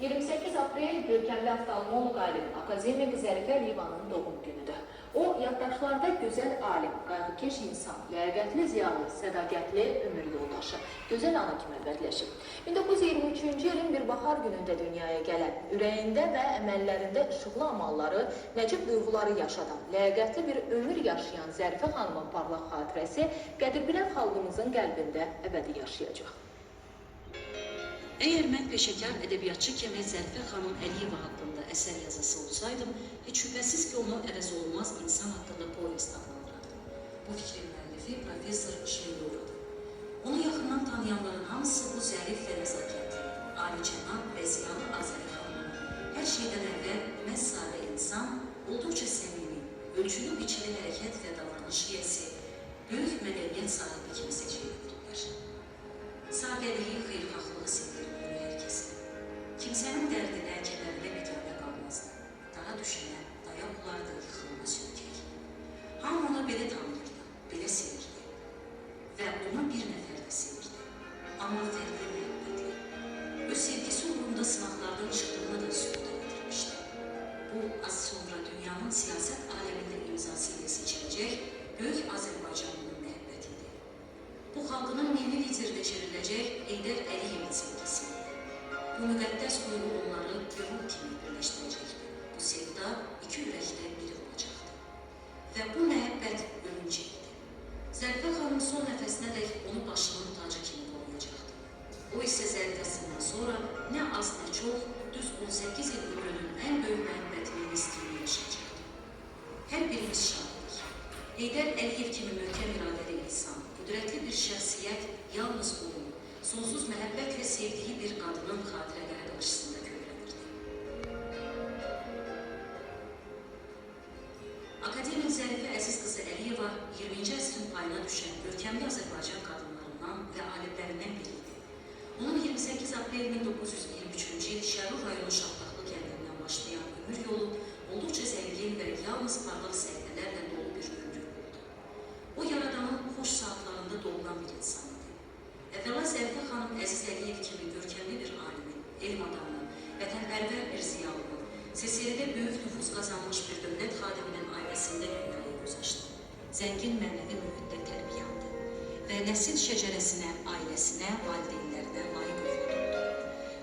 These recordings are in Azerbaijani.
28 aprel görkəmli oftalmoloq alim akademik Zərifə Əliyevanın doğum günüdür. O, yaddaşlarda gözəl alim, qayğıkeş insan, ləyaqətli ziyalı, sədaqətli ömür yoldaşı, gözəl ana kimi əbədləşib. 1923-cü ilin bir bahar günündə dünyaya gələn, ürəyində və əməllərində işıqlı amalları, nəcib duyğuları yaşadan, ləyaqətli bir ömür yaşayan Zərifə xanımın parlaq xatirəsi qədirbilən xalqımızın qəlbində əbədi yaşayacaq. Əgər mən peşəkar ədəbiyyatçı kimi Zərifə xanım Əliyeva haqqında əsər yazısı olsaydım, heç şübhəsiz ki, onu əvəz olunmaz insan haqqında povest adlandırırdım. Bu fikrin müəllifi professor Şeyluradır. Onu yaxından tanıyanların hamısı bu zərif və nəzakətli, alicənab və ziyalı Azəri xanımın hər şeydən əvvəl məhz sadə insan, olduqca səmimi, ölçülü biçili hərəkət və davranış yiyəsi, böyük mədəniyyət sahibi kimi seçilirdirlər. Sadəliyi, xeyirxahlığı sevirdir hər kəsin. Kimsənin dərdinə, kədərinə biganə qalmazdı. Daha düşənə, daya olardı, yıxılma sürkək. Hamı onu belə tanıyırdı, belə sevirdi. Və onu bir nəfər də sevirdi. Amma fərqli məhəbbətli. Öz sevgisi uğrunda sınaqlardan çıxdığını da sübuta getirmişdi. Bu, az sonra dünyanın siyasət aləmində imzası ilə seçiləcək böyük Azərbaycanlının məhəbbətidir. Bu, xalqının milli liderdə çevriləcək Heydər Əliyevin sevgisiydi. Bu müqəddəs duyğu onları ruh kimi birləşdirəcəkdi. Bu sevda iki ürəkdə biri olacaqdı. Və bu məhəbbət ölüncəkdi. Zərifə xanım son nəfəsinə dək onu başının tacı kimi qoruyacaqdı. O isə Zərifəsindən sonra nə az nə çox, düz 18 il ömrünün ən böyük məhəbbətini istəyini yaşayacaqdı. Hər birimiz şahidik. Heydər Əliyev kimi möhkəm iradəli insan, qüdrətli bir şəxsiyyət yalnız onun, sonsuz məhəbbətlə sevdiyi bir qadının xatirələri qarşısında kövrəlirdi. Akademik Zərifə Əziz qızı Əliyeva 20-ci əsrin payına düşən görkəmli Azərbaycan qadınlarından və alimlərindən biri idi. Onun 28 aprel 1923-cü il Şərur rayonu Şahdaqlı kəndindən başlayan ömür yolu olduqca zəngin və yalnız parlaq səhifələrlə dolu bir ömür oldu. O, yaradanın xoş saatlarında dolunan bir insan idi. Əvvəla Zərifə xanım Əziz Əliyev kimi görkəmli bir alimin, elm adamının, vətənpərvər bir ziyalının, SSRİ-də böyük nüfuz qazanmış bir dövlət xadiminin ailəsində dünyaya göz açdı. Zəngin mənəvi mühitdə tərbiyə aldı və nəsil şəcərəsinə, ailəsinə, valideynlərinə layiq oldu.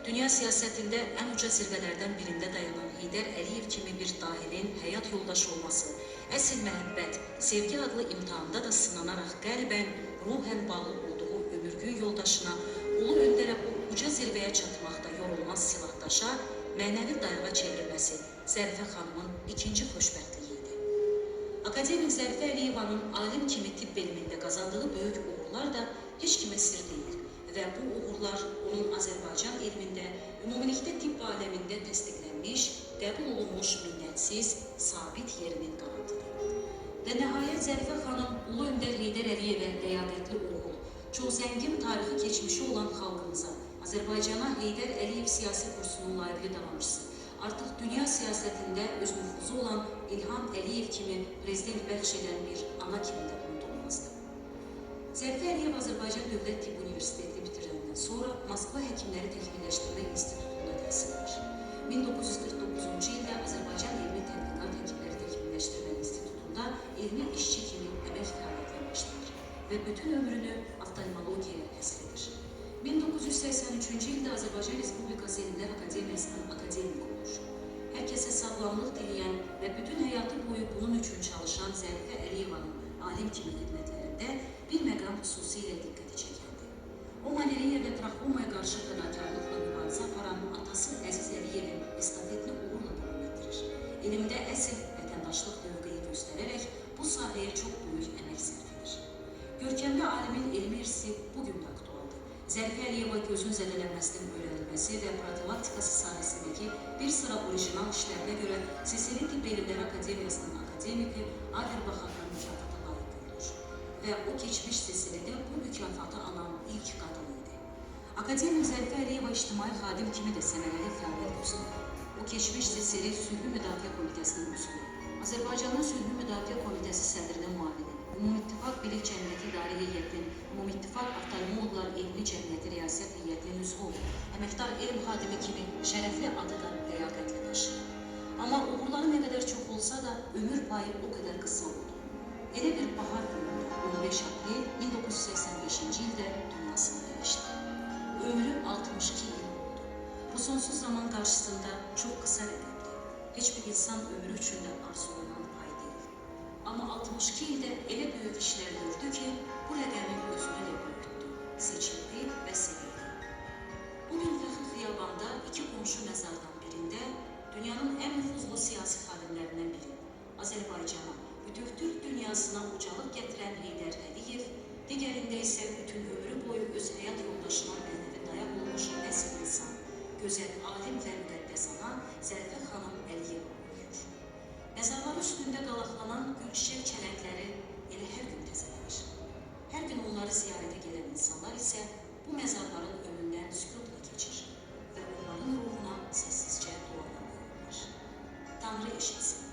Dünya siyasətində ən uca zirvələrdən birində dayanan Heydər Əliyev kimi bir dahilin həyat yoldaşı olması, əsl məhəbbət, sevgi adlı imtihanda da sınanaraq qəlbən, ruhən bağlı olduğu ömürgü yoldaşına, ulu öndərə bu uca zirvəyə çatmaqda yorulmaz silahdaşa, mənəvi dayağa çevrilməsi Zərifə xanımın ikinci xoşbəxtliyi idi. Akademik Zərifə Əliyevanın alim kimi tibb elmində qazandığı böyük uğurlar da heç kimə sir deyil və bu uğurlar onun Azərbaycan elmində, ümumilikdə tibb aləmində təsdiqlənmiş, qəbul olunmuş minnətsiz, sabit yerinin qanatıdır. Və nəhayət Zərifə xanım ulu öndər Heydər Əliyevə ləyaqətli oğul, çox zəngin tarixi keçmişi olan xalqımıza, Azərbaycana Heydər Əliyev siyasi kursunun layiqli davamçısı, artıq dünya siyasətində öz nüfuzu olan İlham Əliyev kimi prezident bəxş edən bir ana kimi də unudulmazdı. Zərifə Əliyev Azərbaycan Dövlət Tibb Universitetini bitirəndən sonra Moskva Həkimləri Təkmilləşdirmə İnstitutunda təhsil alır. 1949-cu ildə Azərbaycan Elmi Tədqiqat Həkimləri Təkmilləşdirmə İnstitutunda elmi işçi kimi əmək fəaliyyətlə başlayır və bütün ömrünü oftalmologiyaya həsr edir. 1983-cü ildə Azərbaycan Respublikası Elmlər Akademiyasının akademik olur. Hər kəsə sağlamlıq diləyən və bütün həyatı boyu bunun üçün çalışan Zərifə Əliyevanın alim kimi xidmətlərində bir məqam xüsusilə diqqəti çəkildi. O, malariya və traxomaya qarşı fədakarlıqla mübarizə aparan atası Əziz Əliyevin estafetini uğurla davam etdirir. Elmdə əsl vətəndaşlıq mövqeyi göstərərək bu sahəyə çox böyük əmək sərf edir. Görkəmli alimin elmi irsi bugün də aktualdır. Zərifə Əliyeva gözün zədələnməsinin öyrənilməsi və profilaktikası sahəsindəki bir sıra orijinal işlərinə görə SSRİ Tibb Elmləri Akademiyasının akademiki Adil Baxardan mükafata layiq görülür. Və o keçmiş SSRİ-də bu mükafata alan ilk qadın idi. Akademik Zərifə Əliyeva ictimai xadim kimi də səmərəli fəaliyyət göstərir. O keçmiş SSRİ Sülhü Müdafiə Komitəsinin üzvü, Azərbaycanın Sülhü Müdafiə Komitəsi sədrinin müavini, Ümumİttifaq Bilik Cəmiyyəti İdarə Heyətinin, Ümumİttifaq Oftalmologlar Elmi Cəmiyyəti Riyasət Heyətinin üzvü olub, əməkdar elm xadimi kimi şərəfli adı da ləyaqətlə daşıyır. Amma uğurları nə qədər çox olsa da, ömür payı o qədər qısa oldu. Elə bir bahar günündə 15 aprel 1985-ci ildə dünyasını dəyişdi. Ömrü 62 il oldu. Bu sonsuz zaman qarşısında çox qısa rəqəmdir. Heç bir insan ömrü üçün də arzulanan pay deyil. Amma 62 ildə elə böyük işlər gördü ki, bu rəqəmi özünə də böyütdü, seçildi və sevildi. Bugün Fəxri Xiyabanda iki qonşu məzardan birində dünyanın ən nüfuzlu siyasi xadimlərindən biri, Azərbaycana, bütöv türk dünyasına ucalıq gətirən Heydər Əliyev, digərində isə bütün ömrü boyu öz həyat yoldaşına mənəvi dayaq olmuş nəsil insan, gözəl alim və müqəddəs ana Zərifə xanım Əliyeva uyuyur. Məzarları üstündə qalaqlanan gül-çiçək çələngləri elə hər gün təzələnir. Hər gün onları ziyarətə gələn insanlar isə bu məzarların önündən sükutla keçir və onların ruhuna səssizcə dua edirlər. Tanrı eşitsin.